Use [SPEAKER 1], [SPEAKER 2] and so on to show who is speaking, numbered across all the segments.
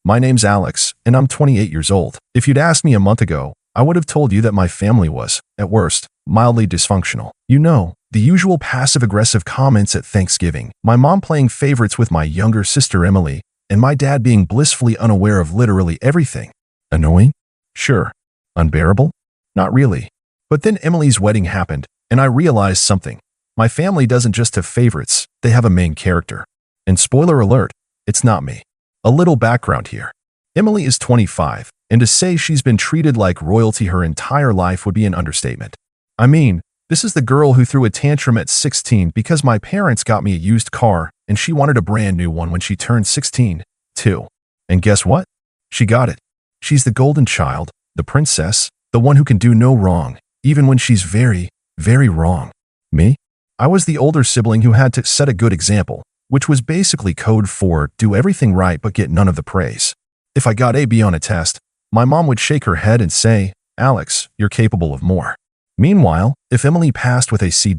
[SPEAKER 1] My name's Alex, and I'm 28 years old. If you'd asked me a month ago, I would have told you that my family was, at worst, mildly dysfunctional. You know, the usual passive-aggressive comments at Thanksgiving, my mom playing favorites with my younger sister Emily, and my dad being blissfully unaware of literally everything. Annoying? Sure. Unbearable? Not really. But then Emily's wedding happened, and I realized something. My family doesn't just have favorites, they have a main character. And spoiler alert, it's not me. A little background here. Emily is 25, and to say she's been treated like royalty her entire life would be an understatement. I mean, this is the girl who threw a tantrum at 16 because my parents got me a used car and she wanted a brand new one when she turned 16, too. And guess what? She got it. She's the golden child, the princess, the one who can do no wrong, even when she's very, very wrong. Me? I was the older sibling who had to set a good example, which was basically code for do everything right but get none of the praise. If I got a B on a test, my mom would shake her head and say, "Alex, you're capable of more." Meanwhile, if Emily passed with a C-,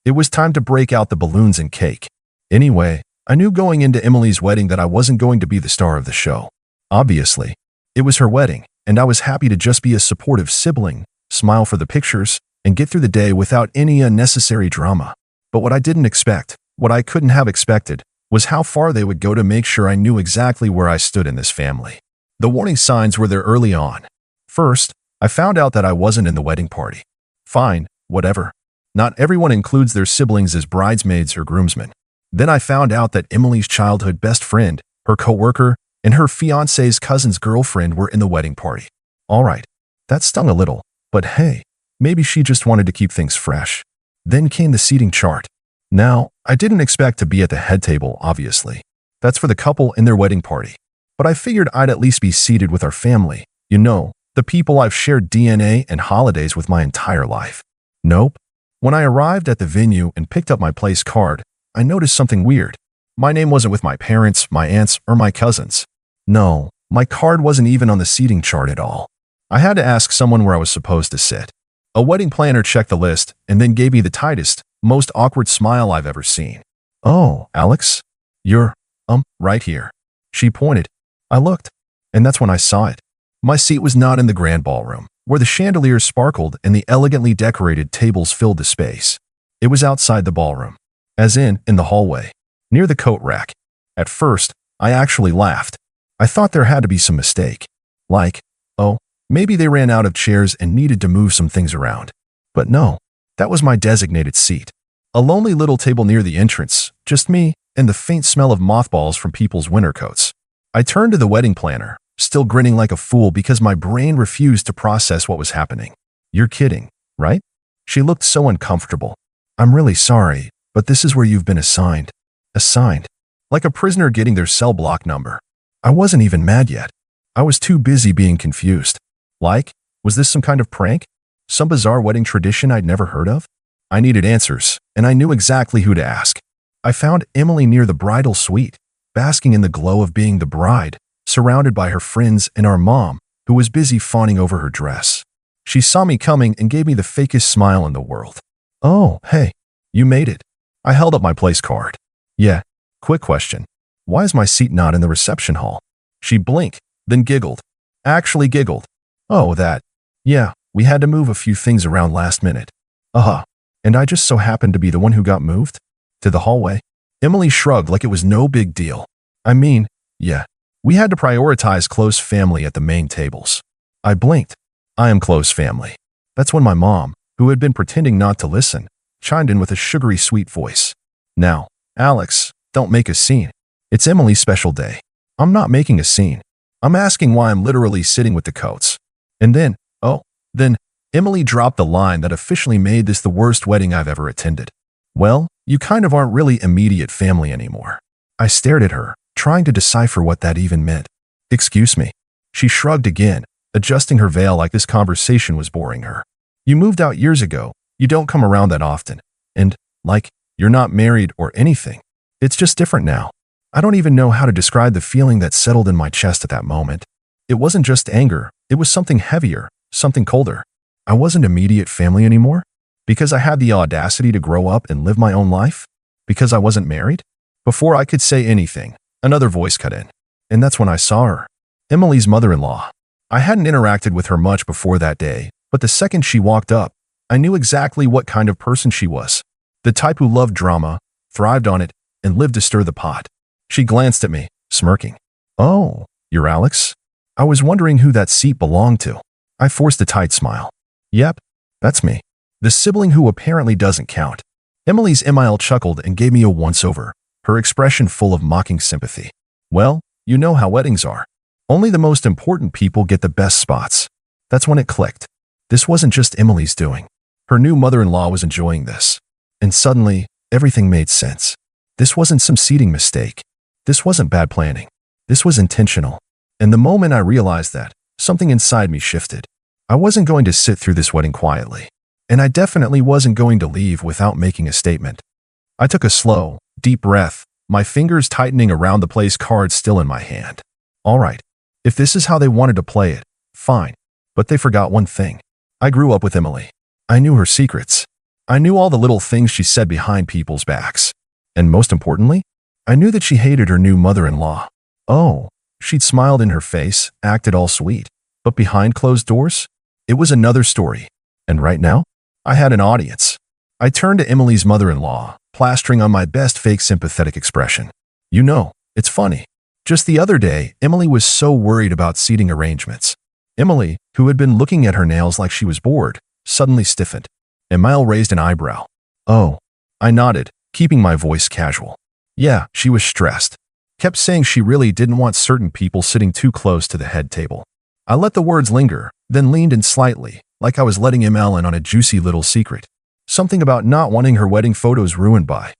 [SPEAKER 1] it was time to break out the balloons and cake. Anyway, I knew going into Emily's wedding that I wasn't going to be the star of the show. Obviously, it was her wedding, and I was happy to just be a supportive sibling, smile for the pictures, and get through the day without any unnecessary drama. But what I didn't expect, what I couldn't have expected, was how far they would go to make sure I knew exactly where I stood in this family. The warning signs were there early on. First, I found out that I wasn't in the wedding party. Fine, whatever. Not everyone includes their siblings as bridesmaids or groomsmen. Then I found out that Emily's childhood best friend, her coworker, and her fiancé's cousin's girlfriend were in the wedding party. All right, that stung a little, but hey, maybe she just wanted to keep things fresh. Then came the seating chart. Now, I didn't expect to be at the head table, obviously. That's for the couple in their wedding party. But I figured I'd at least be seated with our family. You know, the people I've shared DNA and holidays with my entire life. Nope. When I arrived at the venue and picked up my place card, I noticed something weird. My name wasn't with my parents, my aunts, or my cousins. No, my card wasn't even on the seating chart at all. I had to ask someone where I was supposed to sit. A wedding planner checked the list and then gave me the tightest, most awkward smile I've ever seen. "Oh, Alex? You're, right here." She pointed. I looked, and that's when I saw it. My seat was not in the grand ballroom, where the chandeliers sparkled and the elegantly decorated tables filled the space. It was outside the ballroom, as in the hallway, near the coat rack. At first, I actually laughed. I thought there had to be some mistake. Like, oh, maybe they ran out of chairs and needed to move some things around. But no, that was my designated seat. A lonely little table near the entrance, just me and the faint smell of mothballs from people's winter coats. I turned to the wedding planner, still grinning like a fool because my brain refused to process what was happening. "You're kidding, right?" She looked so uncomfortable. "I'm really sorry, but this is where you've been assigned." Assigned. Like a prisoner getting their cell block number. I wasn't even mad yet. I was too busy being confused. Like, was this some kind of prank? Some bizarre wedding tradition I'd never heard of? I needed answers, and I knew exactly who to ask. I found Emily near the bridal suite, basking in the glow of being the bride, surrounded by her friends and our mom, who was busy fawning over her dress. She saw me coming and gave me the fakest smile in the world. "Oh, hey, you made it." I held up my place card. "Yeah, quick question. Why is my seat not in the reception hall?" She blinked, then giggled. Actually giggled. "Oh, that. Yeah, we had to move a few things around last minute." Uh-huh. And I just so happened to be the one who got moved? To the hallway? Emily shrugged like it was no big deal. I mean, yeah, we had to prioritize close family at the main tables. I blinked. I am close family. That's when my mom, who had been pretending not to listen, chimed in with a sugary sweet voice. "Now, Alex, don't make a scene. It's Emily's special day." I'm not making a scene. I'm asking why I'm literally sitting with the coats. And then, Emily dropped the line that officially made this the worst wedding I've ever attended. "Well, you kind of aren't really immediate family anymore." I stared at her, trying to decipher what that even meant. "Excuse me." She shrugged again, adjusting her veil like this conversation was boring her. "You moved out years ago. You don't come around that often. And, like, you're not married or anything. It's just different now." I don't even know how to describe the feeling that settled in my chest at that moment. It wasn't just anger. It was something heavier, something colder. I wasn't immediate family anymore? Because I had the audacity to grow up and live my own life? Because I wasn't married? Before I could say anything, another voice cut in. And that's when I saw her. Emily's mother-in-law. I hadn't interacted with her much before that day, but the second she walked up, I knew exactly what kind of person she was. The type who loved drama, thrived on it, and lived to stir the pot. She glanced at me, smirking. "Oh, you're Alex? I was wondering who that seat belonged to." I forced a tight smile. "Yep, that's me. The sibling who apparently doesn't count." Emily's Emile chuckled and gave me a once-over, her expression full of mocking sympathy. "Well, you know how weddings are. Only the most important people get the best spots." That's when it clicked. This wasn't just Emily's doing. Her new mother-in-law was enjoying this. And suddenly, everything made sense. This wasn't some seating mistake. This wasn't bad planning. This was intentional. And the moment I realized that, something inside me shifted. I wasn't going to sit through this wedding quietly. And I definitely wasn't going to leave without making a statement. I took a slow, deep breath, my fingers tightening around the place card still in my hand. All right, if this is how they wanted to play it, fine. But they forgot one thing. I grew up with Emily. I knew her secrets. I knew all the little things she said behind people's backs. And most importantly, I knew that she hated her new mother-in-law. Oh, she'd smiled in her face, acted all sweet. But behind closed doors, it was another story. And right now, I had an audience. I turned to Emily's mother-in-law, plastering on my best fake sympathetic expression. "You know, it's funny. Just the other day, Emily was so worried about seating arrangements." Emily, who had been looking at her nails like she was bored, suddenly stiffened. Emile raised an eyebrow. "Oh." I nodded, keeping my voice casual. Yeah, she was stressed. Kept saying she really didn't want certain people sitting too close to the head table. I let the words linger, then leaned in slightly, like I was letting Emile in on a juicy little secret. Something about not wanting her wedding photos ruined by,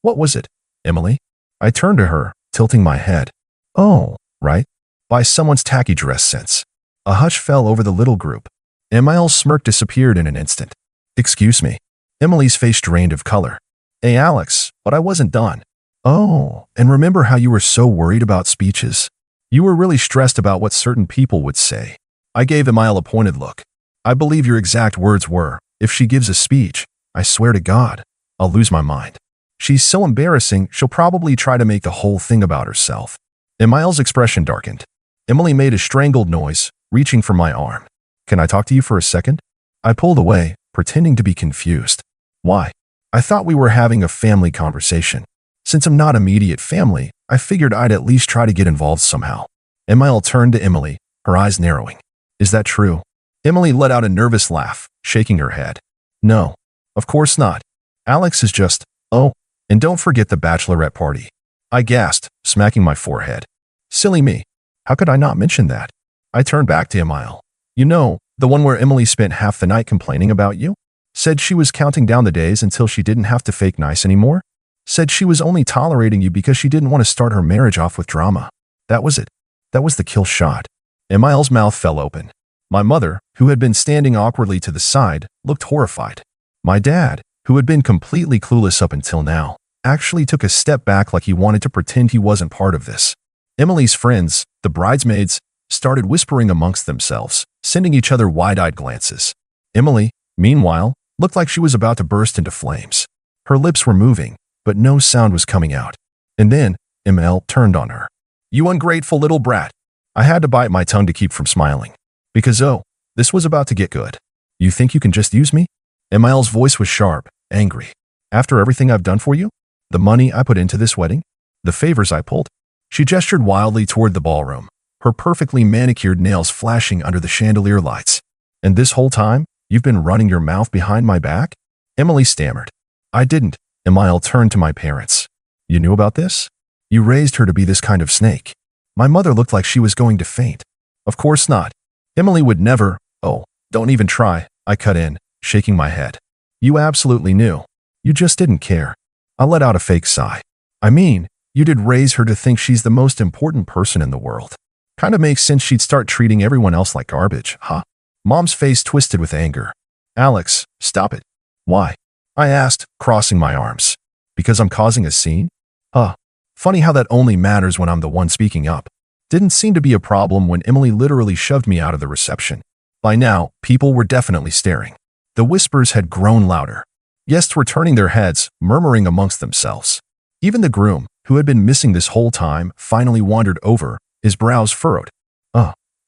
[SPEAKER 1] what was it, Emily? I turned to her, tilting my head. "Oh, right. By someone's tacky dress sense." A hush fell over the little group. Emile's smirk disappeared in an instant. "Excuse me." Emily's face drained of color. "Hey, Alex, but I wasn't done." "Oh, and remember how you were so worried about speeches? You were really stressed about what certain people would say." I gave Emile a pointed look. "I believe your exact words were, if she gives a speech, I swear to God, I'll lose my mind. She's so embarrassing, she'll probably try to make the whole thing about herself." Emile's expression darkened. Emily made a strangled noise, reaching for my arm. "Can I talk to you for a second?" I pulled away, pretending to be confused. "Why?" I thought we were having a family conversation. Since I'm not immediate family, I figured I'd at least try to get involved somehow. Emile turned to Emily, her eyes narrowing. "Is that true?" Emily let out a nervous laugh, shaking her head. "No, of course not. Alex is just, oh, and don't forget the bachelorette party." I gasped, smacking my forehead. Silly me. How could I not mention that? I turned back to Emile. "You know, the one where Emily spent half the night complaining about you? Said she was counting down the days until she didn't have to fake nice anymore? Said she was only tolerating you because she didn't want to start her marriage off with drama. That was it. That was the kill shot." Emile's mouth fell open. My mother, who had been standing awkwardly to the side, looked horrified. My dad, who had been completely clueless up until now, actually took a step back like he wanted to pretend he wasn't part of this. Emily's friends, the bridesmaids, started whispering amongst themselves, sending each other wide-eyed glances. Emily, meanwhile, looked like she was about to burst into flames. Her lips were moving, but no sound was coming out. And then, Emile turned on her. "You ungrateful little brat." I had to bite my tongue to keep from smiling. Because this was about to get good. "You think you can just use me?" Emile's voice was sharp, angry. "After everything I've done for you? The money I put into this wedding? The favors I pulled?" She gestured wildly toward the ballroom, her perfectly manicured nails flashing under the chandelier lights. "And this whole time, you've been running your mouth behind my back?" Emily stammered. "I didn't." Emile turned to my parents. "You knew about this? You raised her to be this kind of snake." My mother looked like she was going to faint. "Of course not. Emily would never." "Oh, don't even try," I cut in, shaking my head. "You absolutely knew. You just didn't care." I let out a fake sigh. "I mean, you did raise her to think she's the most important person in the world. Kind of makes sense she'd start treating everyone else like garbage, huh?" Mom's face twisted with anger. "Alex, stop it." "Why?" I asked, crossing my arms. "Because I'm causing a scene?" Funny how that only matters when I'm the one speaking up. Didn't seem to be a problem when Emily literally shoved me out of the reception. By now, people were definitely staring. The whispers had grown louder. Guests were turning their heads, murmuring amongst themselves. Even the groom, who had been missing this whole time, finally wandered over, his brows furrowed.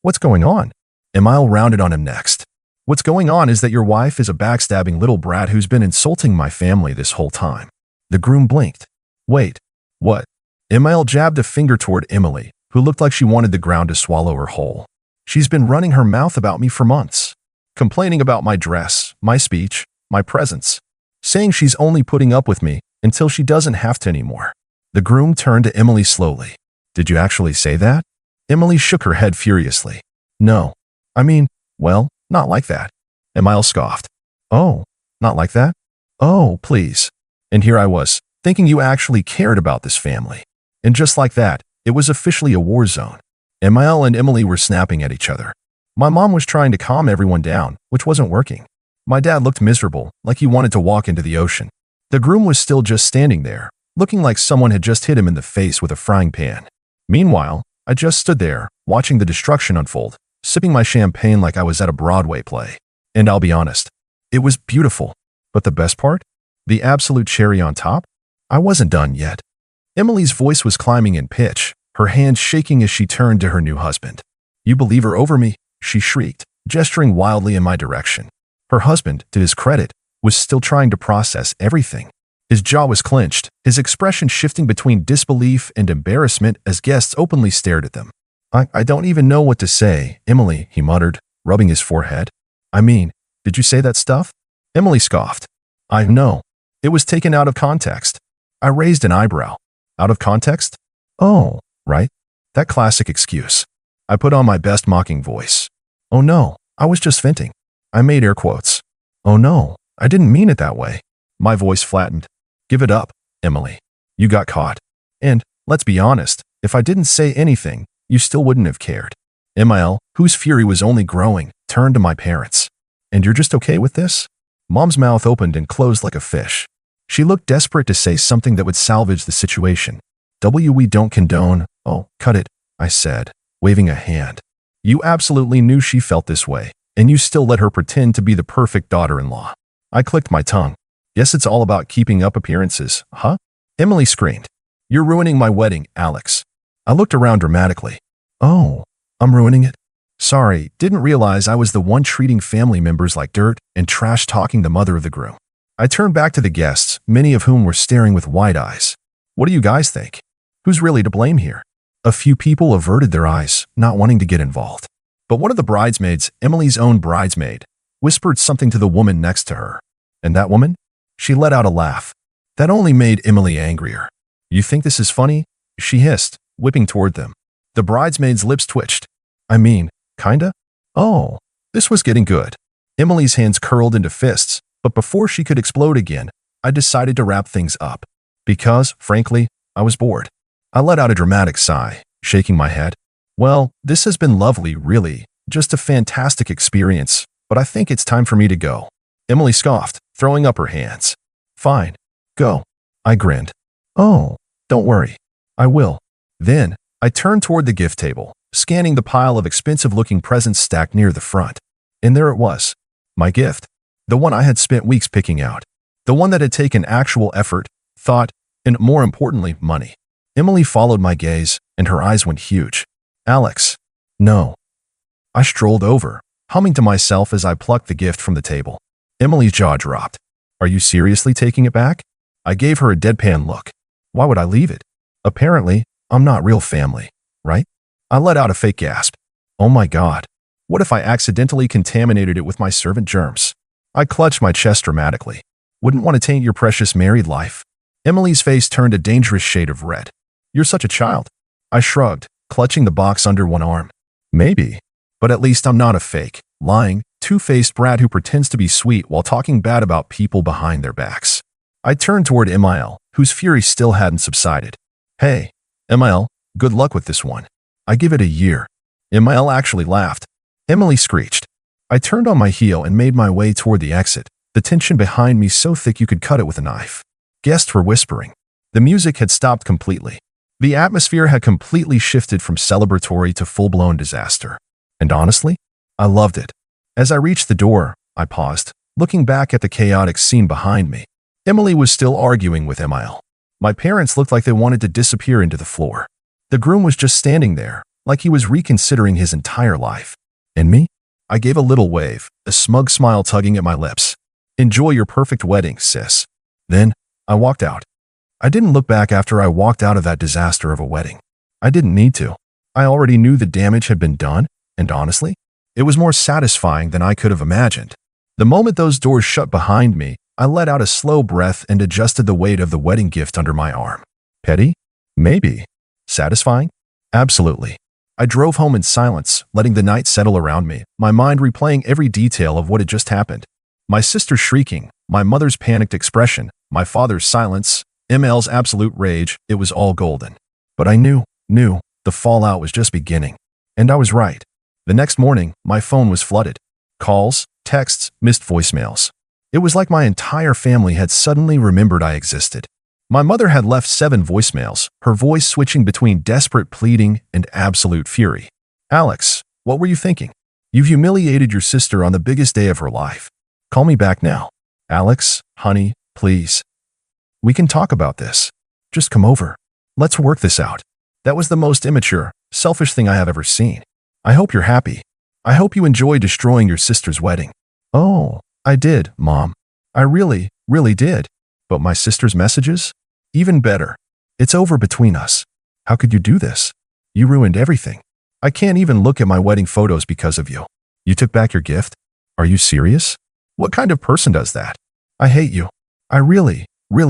[SPEAKER 1] What's going on? Emile rounded on him next. What's going on is that your wife is a backstabbing little brat who's been insulting my family this whole time. The groom blinked. Wait, what? Emile jabbed a finger toward Emily, who looked like she wanted the ground to swallow her whole. She's been running her mouth about me for months, complaining about my dress, my speech, my presence, saying she's only putting up with me until she doesn't have to anymore. The groom turned to Emily slowly. Did you actually say that? Emily shook her head furiously. No. I mean, well, not like that. Emile scoffed. Oh, not like that? Oh, please. And here I was, thinking you actually cared about this family. And just like that, it was officially a war zone. Emile and Emily were snapping at each other. My mom was trying to calm everyone down, which wasn't working. My dad looked miserable, like he wanted to walk into the ocean. The groom was still just standing there, looking like someone had just hit him in the face with a frying pan. Meanwhile, I just stood there, watching the destruction unfold, sipping my champagne like I was at a Broadway play. And I'll be honest, it was beautiful. But the best part? The absolute cherry on top? I wasn't done yet. Emily's voice was climbing in pitch, her hands shaking as she turned to her new husband. You believe her over me? She shrieked, gesturing wildly in my direction. Her husband, to his credit, was still trying to process everything. His jaw was clenched, his expression shifting between disbelief and embarrassment as guests openly stared at them. I don't even know what to say, Emily, he muttered, rubbing his forehead. I mean, did you say that stuff? Emily scoffed. I know. It was taken out of context. I raised an eyebrow. Out of context? Oh, right. That classic excuse. I put on my best mocking voice. Oh no, I was just venting. I made air quotes. Oh no, I didn't mean it that way. My voice flattened. Give it up, Emily. You got caught. And, let's be honest, if I didn't say anything, you still wouldn't have cared. Emile, whose fury was only growing, turned to my parents. And you're just okay with this? Mom's mouth opened and closed like a fish. She looked desperate to say something that would salvage the situation. We don't condone. Oh, cut it, I said, waving a hand. You absolutely knew she felt this way, and you still let her pretend to be the perfect daughter-in-law. I clicked my tongue. Guess it's all about keeping up appearances, huh? Emily screamed. You're ruining my wedding, Alex. I looked around dramatically. Oh, I'm ruining it? Sorry, didn't realize I was the one treating family members like dirt and trash-talking the mother of the groom. I turned back to the guests, many of whom were staring with wide eyes. What do you guys think? Who's really to blame here? A few people averted their eyes, not wanting to get involved. But one of the bridesmaids, Emily's own bridesmaid, whispered something to the woman next to her. And that woman? She let out a laugh. That only made Emily angrier. You think this is funny? She hissed, whipping toward them. The bridesmaid's lips twitched. I mean, kinda? Oh, this was getting good. Emily's hands curled into fists, but before she could explode again, I decided to wrap things up. Because, frankly, I was bored. I let out a dramatic sigh, shaking my head. Well, this has been lovely, really. Just a fantastic experience, but I think it's time for me to go. Emily scoffed, throwing up her hands. Fine. Go. I grinned. Oh, don't worry. I will. Then, I turned toward the gift table, scanning the pile of expensive-looking presents stacked near the front. And there it was. My gift. The one I had spent weeks picking out. The one that had taken actual effort, thought, and more importantly, money. Emily followed my gaze, and her eyes went huge. Alex. No. I strolled over, humming to myself as I plucked the gift from the table. Emily's jaw dropped. Are you seriously taking it back? I gave her a deadpan look. Why would I leave it? Apparently, I'm not real family, right? I let out a fake gasp. Oh my God. What if I accidentally contaminated it with my servant germs? I clutched my chest dramatically. Wouldn't want to taint your precious married life. Emily's face turned a dangerous shade of red. You're such a child. I shrugged, clutching the box under one arm. Maybe. But at least I'm not a fake, lying, two-faced brat who pretends to be sweet while talking bad about people behind their backs. I turned toward Emile, whose fury still hadn't subsided. Hey, Emile, good luck with this one. I give it a year. Emile actually laughed. Emily screeched. I turned on my heel and made my way toward the exit, the tension behind me so thick you could cut it with a knife. Guests were whispering. The music had stopped completely. The atmosphere had completely shifted from celebratory to full-blown disaster. And honestly, I loved it. As I reached the door, I paused, looking back at the chaotic scene behind me. Emily was still arguing with Emile. My parents looked like they wanted to disappear into the floor. The groom was just standing there, like he was reconsidering his entire life. And me? I gave a little wave, a smug smile tugging at my lips. Enjoy your perfect wedding, sis. Then, I walked out. I didn't look back after I walked out of that disaster of a wedding. I didn't need to. I already knew the damage had been done, and honestly, it was more satisfying than I could have imagined. The moment those doors shut behind me, I let out a slow breath and adjusted the weight of the wedding gift under my arm. Petty? Maybe. Satisfying? Absolutely. I drove home in silence, letting the night settle around me, my mind replaying every detail of what had just happened. My sister shrieking, my mother's panicked expression, my father's silence, ML's absolute rage, it was all golden. But I knew, the fallout was just beginning. And I was right. The next morning, my phone was flooded. Calls, texts, missed voicemails. It was like my entire family had suddenly remembered I existed. My mother had left 7 voicemails, her voice switching between desperate pleading and absolute fury. Alex, what were you thinking? You've humiliated your sister on the biggest day of her life. Call me back now. Alex, honey, please. We can talk about this. Just come over. Let's work this out. That was the most immature, selfish thing I have ever seen. I hope you're happy. I hope you enjoy destroying your sister's wedding. Oh, I did, Mom. I really did. But my sister's messages? Even better. It's over between us. How could you do this? You ruined everything. I can't even look at my wedding photos because of you. You took back your gift? Are you serious? What kind of person does that? I hate you. I really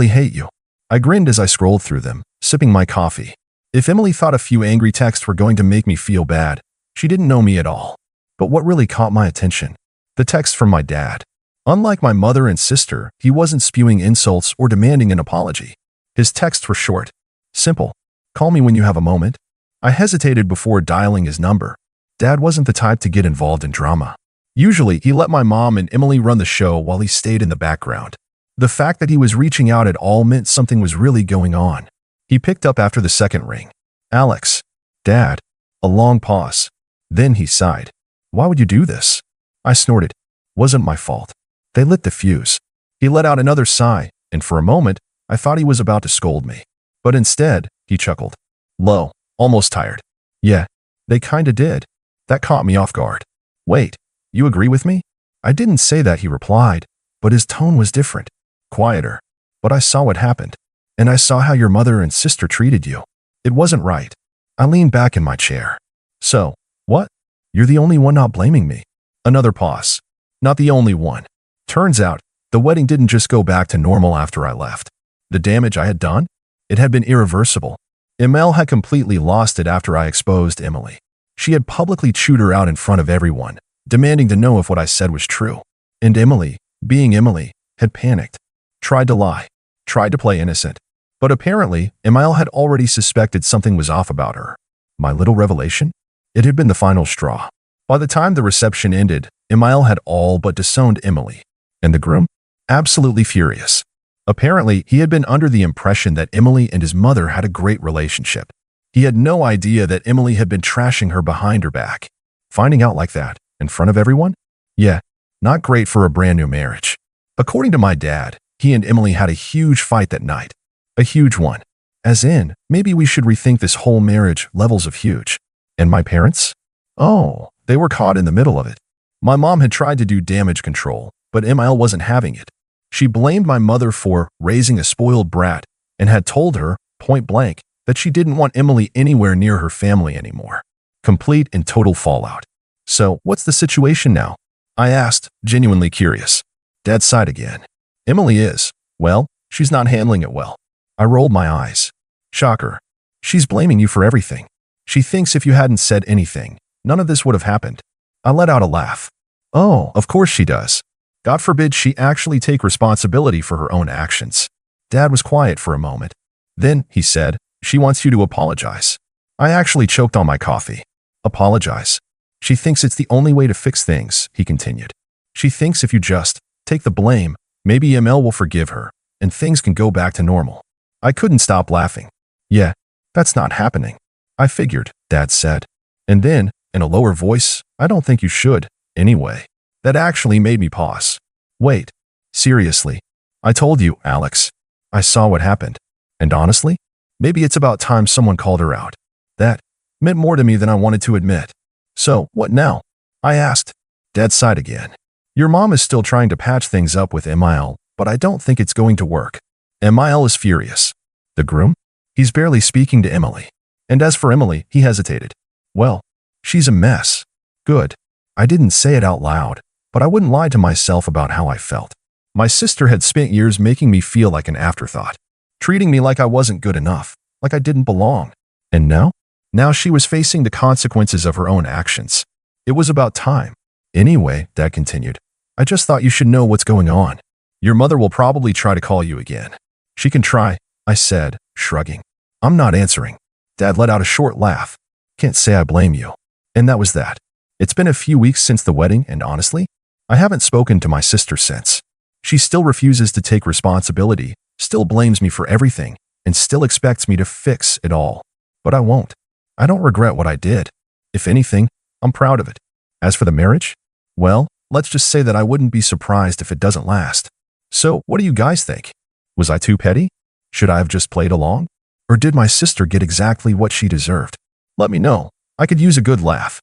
[SPEAKER 1] hate you. I grinned as I scrolled through them, sipping my coffee. If Emily thought a few angry texts were going to make me feel bad, she didn't know me at all. But what really caught my attention? The text from my dad. Unlike my mother and sister, he wasn't spewing insults or demanding an apology. His texts were short, simple. Call me when you have a moment. I hesitated before dialing his number. Dad wasn't the type to get involved in drama. Usually, he let my mom and Emily run the show while he stayed in the background. The fact that he was reaching out at all meant something was really going on. He picked up after the second ring. Alex. Dad. A long pause. Then he sighed. Why would you do this? I snorted. Wasn't my fault. They lit the fuse. He let out another sigh, and for a moment, I thought he was about to scold me. But instead, he chuckled. Low, almost tired. Yeah, they kinda did. That caught me off guard. Wait, you agree with me? I didn't say that, he replied, but his tone was different. Quieter. But I saw what happened. And I saw how your mother and sister treated you. It wasn't right. I leaned back in my chair. So, what? You're the only one not blaming me. Another pause. Not the only one. Turns out, the wedding didn't just go back to normal after I left. The damage I had done? It had been irreversible. Emil had completely lost it after I exposed Emily. She had publicly chewed her out in front of everyone, demanding to know if what I said was true. And Emily, being Emily, had panicked. Tried to lie. Tried to play innocent. But apparently, Emil had already suspected something was off about her. My little revelation? It had been the final straw. By the time the reception ended, Emil had all but disowned Emily. And the groom? Absolutely furious. Apparently, he had been under the impression that Emily and his mother had a great relationship. He had no idea that Emily had been trashing her behind her back. Finding out like that, in front of everyone? Yeah, not great for a brand new marriage. According to my dad, he and Emily had a huge fight that night. A huge one. As in, maybe we should rethink this whole marriage levels of huge. And my parents? Oh, they were caught in the middle of it. My mom had tried to do damage control, but Emil wasn't having it. She blamed my mother for raising a spoiled brat and had told her, point blank, that she didn't want Emily anywhere near her family anymore. Complete and total fallout. So, what's the situation now? I asked, genuinely curious. Dad sighed again. Emily is, well, she's not handling it well. I rolled my eyes. Shocker. She's blaming you for everything. She thinks if you hadn't said anything, none of this would have happened. I let out a laugh. Oh, of course she does. God forbid she actually take responsibility for her own actions. Dad was quiet for a moment. Then, he said, she wants you to apologize. I actually choked on my coffee. Apologize. She thinks it's the only way to fix things, he continued. She thinks if you just take the blame, maybe Emil will forgive her, and things can go back to normal. I couldn't stop laughing. Yeah, that's not happening. I figured, Dad said. And then, in a lower voice, I don't think you should, anyway. That actually made me pause. Wait, seriously. I told you, Alex. I saw what happened. And honestly, maybe it's about time someone called her out. That meant more to me than I wanted to admit. So, what now? I asked. Dad sighed again. Your mom is still trying to patch things up with Emile, but I don't think it's going to work. Emile is furious. The groom? He's barely speaking to Emily. And as for Emily, he hesitated. Well, she's a mess. Good. I didn't say it out loud, but I wouldn't lie to myself about how I felt. My sister had spent years making me feel like an afterthought, treating me like I wasn't good enough, like I didn't belong. And now? Now she was facing the consequences of her own actions. It was about time. Anyway, Dad continued, I just thought you should know what's going on. Your mother will probably try to call you again. She can try, I said, shrugging. I'm not answering. Dad let out a short laugh. Can't say I blame you. And that was that. It's been a few weeks since the wedding, and honestly, I haven't spoken to my sister since. She still refuses to take responsibility, still blames me for everything, and still expects me to fix it all. But I won't. I don't regret what I did. If anything, I'm proud of it. As for the marriage, well, let's just say that I wouldn't be surprised if it doesn't last. So, what do you guys think? Was I too petty? Should I have just played along? Or did my sister get exactly what she deserved? Let me know. I could use a good laugh.